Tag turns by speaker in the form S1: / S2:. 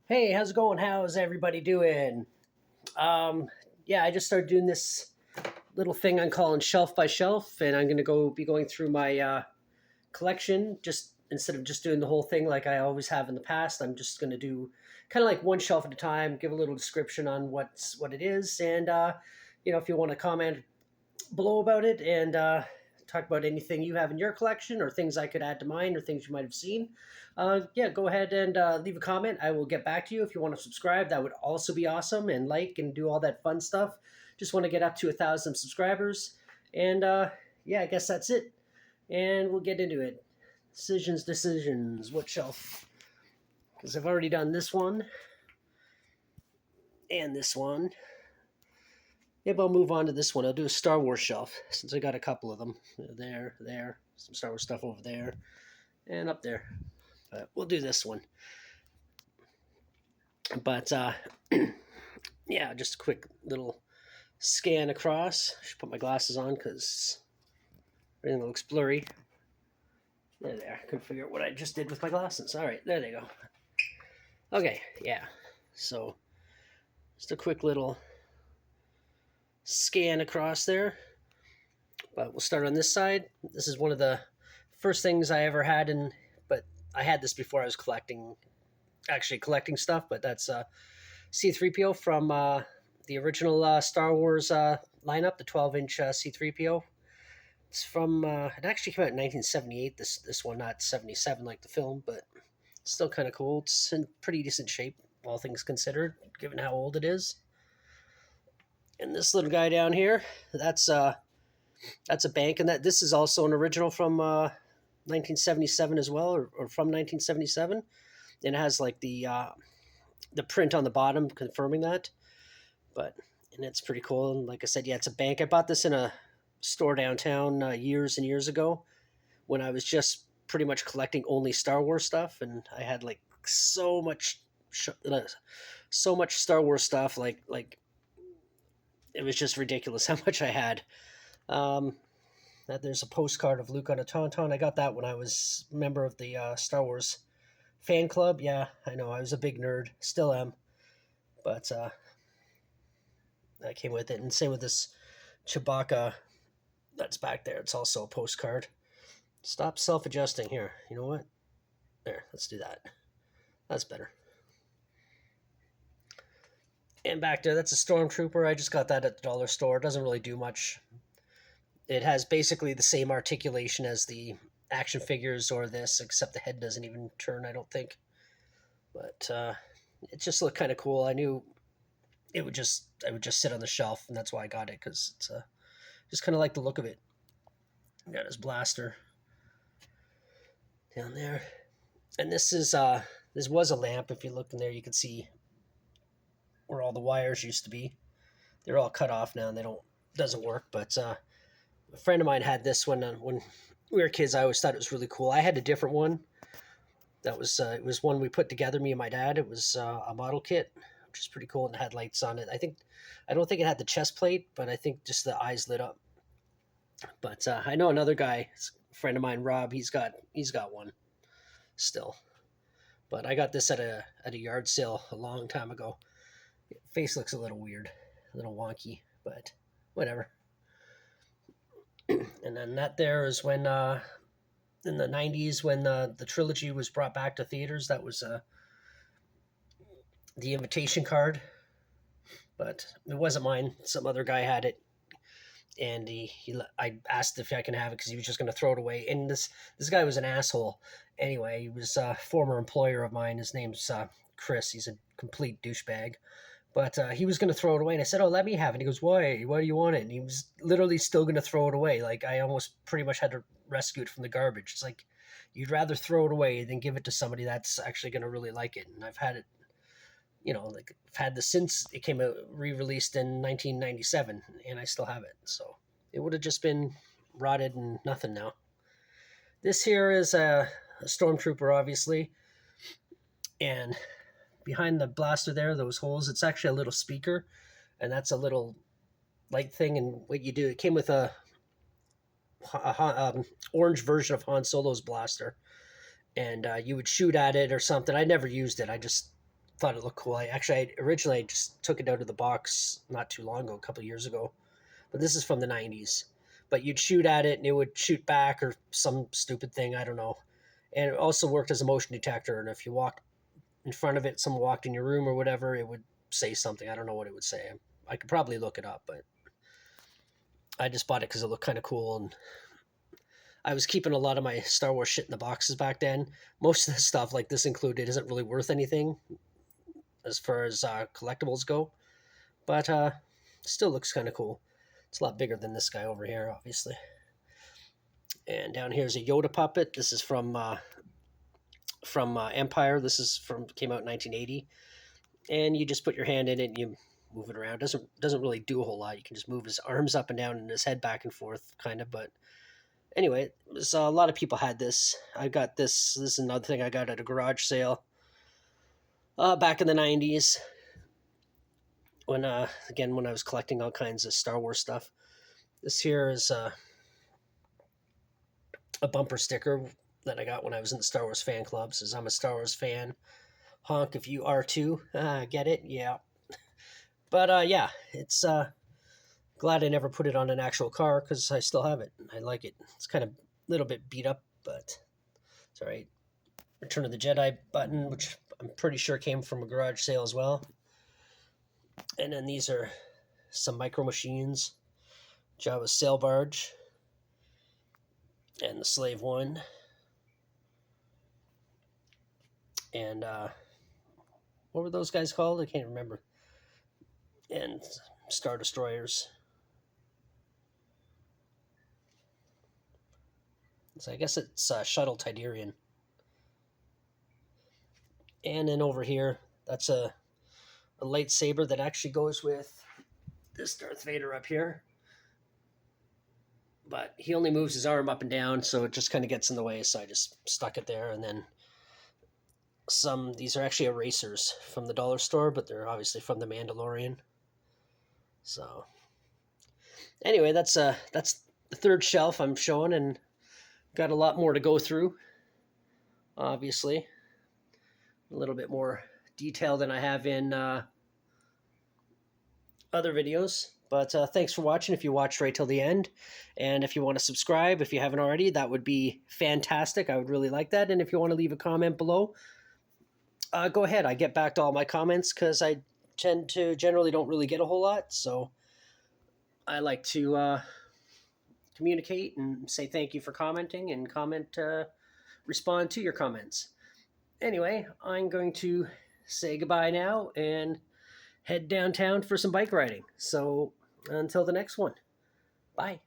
S1: Hey, how's it going? How's everybody doing? Um, yeah, I just started doing this little thing I'm calling Shelf by Shelf, and I'm going to be going through my collection. Just instead of just doing the whole thing like I always have in the past, I'm just going to do kind of like one shelf at a time, give a little description on what it is, and if you want to comment below about it and talk about anything you have in your collection or things I could add to mine or things you might have seen, yeah, go ahead and leave a comment. I will get back to you. If you want to subscribe, that would also be awesome, and like and do all that fun stuff. Just want to get up to 1,000 subscribers. And yeah, I guess that's it. And we'll get into it. Decisions. What shelf? Because I've already done this one and this one. Maybe I'll move on to this one. I'll do a Star Wars shelf since I got a couple of them. There. Some Star Wars stuff over there and up there. But we'll do this one. But yeah, just a quick little scan across. I should put my glasses on because everything looks blurry. There. I couldn't figure out what I just did with my glasses. All right, there they go. Okay, yeah. So just a quick little scan across there. But we'll start on this side. This is one of the first things I ever had but I had this before I was collecting stuff, but that's C3PO from the original Star Wars lineup, the 12-inch C3PO. It's from it actually came out in 1978. This one, not 77 like the film, but it's still kind of cool. It's in pretty decent shape, all things considered, given how old it is. And this little guy down here, that's a bank, and that this is also an original from 1977 as well, or from 1977, and it has like the print on the bottom confirming that. And it's pretty cool. And like I said, yeah, it's a bank. I bought this in a store downtown years and years ago when I was just pretty much collecting only Star Wars stuff, and I had like so much Star Wars stuff, like it was just ridiculous how much I had. That there's a postcard of Luke on a Tauntaun. I got that when I was a member of the Star Wars fan club. Yeah, I know, I was a big nerd, still am, but I came with it. And same with this Chewbacca that's back there. It's also a postcard. Stop self-adjusting here. You know what? There, let's do that. That's better. And back there, that's a Stormtrooper. I just got that at the dollar store. It doesn't really do much. It has basically the same articulation as the action figures or this, except the head doesn't even turn, I don't think. But it just looked kind of cool. I knew I would just sit on the shelf, and that's why I got it, because it's just kind of like the look of it. Got his blaster down there, and this was a lamp. If you look in there, you can see where all the wires used to be. They're all cut off now, and doesn't work. But a friend of mine had this one when we were kids. I always thought it was really cool. I had a different one. That was it was one we put together, me and my dad. It was a model kit, which is pretty cool, and it had lights on it. I don't think it had the chest plate, but I think just the eyes lit up. But I know another guy, a friend of mine, Rob. He's got one still. But I got this at a yard sale a long time ago. Face looks a little weird, a little wonky, but whatever. And then that there is when in the 90s when the trilogy was brought back to theaters. That was the invitation card, but it wasn't mine. Some other guy had it, and I asked if I can have it because he was just going to throw it away. And this guy was an asshole. Anyway, he was a former employer of mine. His name's Chris. He's a complete douchebag. But he was going to throw it away, and I said, "Oh, let me have it." And he goes, "Why? Why do you want it?" And he was literally still going to throw it away. Like, I almost pretty much had to rescue it from the garbage. It's like, you'd rather throw it away than give it to somebody that's actually going to really like it. And I've had it, like I've had this since it came out, re-released in 1997, and I still have it. So it would have just been rotted and nothing now. This here is a Stormtrooper, obviously, and behind the blaster there, those holes, it's actually a little speaker, and that's a little light thing. And what you do, it came with a orange version of Han Solo's blaster, and you would shoot at it or something. I never used it. I just thought it looked cool. I originally just took it out of the box not too long ago, a couple of years ago, but this is from the 90s. But you'd shoot at it and it would shoot back or some stupid thing, I don't know. And it also worked as a motion detector. And if you walked in front of it, someone walked in your room or whatever, it would say something. I don't know what it would say. I could probably look it up, but I just bought it because it looked kind of cool. And I was keeping a lot of my Star Wars shit in the boxes back then. Most of the stuff, like this included, isn't really worth anything as far as collectibles go, but still looks kind of cool. It's a lot bigger than this guy over here, obviously. And down here is a Yoda puppet. This is from Empire. This is came out in 1980, and you just put your hand in it and you move it around. Doesn't really do a whole lot. You can just move his arms up and down and his head back and forth, kind of. But anyway, a lot of people had this. I got this. This is another thing I got at a garage sale back in the 90s. When when I was collecting all kinds of Star Wars stuff. This here is a bumper sticker that I got when I was in the Star Wars fan club. Says I'm a Star Wars fan. Honk if you are too. Get it? Yeah. But yeah, it's glad I never put it on an actual car because I still have it. I like it. It's kind of a little bit beat up, but it's all right. Return of the Jedi button, which I'm pretty sure came from a garage sale as well. And then these are some micro machines. Jabba's sail barge. And the Slave One. And what were those guys called? I can't remember. And Star Destroyers. So I guess it's Shuttle Tidarian. And then over here, that's a lightsaber that actually goes with this Darth Vader up here. But he only moves his arm up and down, so it just kind of gets in the way, so I just stuck it there. And then these are actually erasers from the dollar store, but they're obviously from the Mandalorian. So anyway, that's the third shelf I'm showing, and got a lot more to go through. Obviously, a little bit more detail than I have in other videos. But thanks for watching if you watched right till the end. And if you want to subscribe, if you haven't already, that would be fantastic. I would really like that. And if you want to leave a comment below, go ahead. I get back to all my comments because I tend to generally don't really get a whole lot. So I like to communicate and say thank you for commenting and respond to your comments. Anyway, I'm going to say goodbye now and head downtown for some bike riding. So until the next one, bye.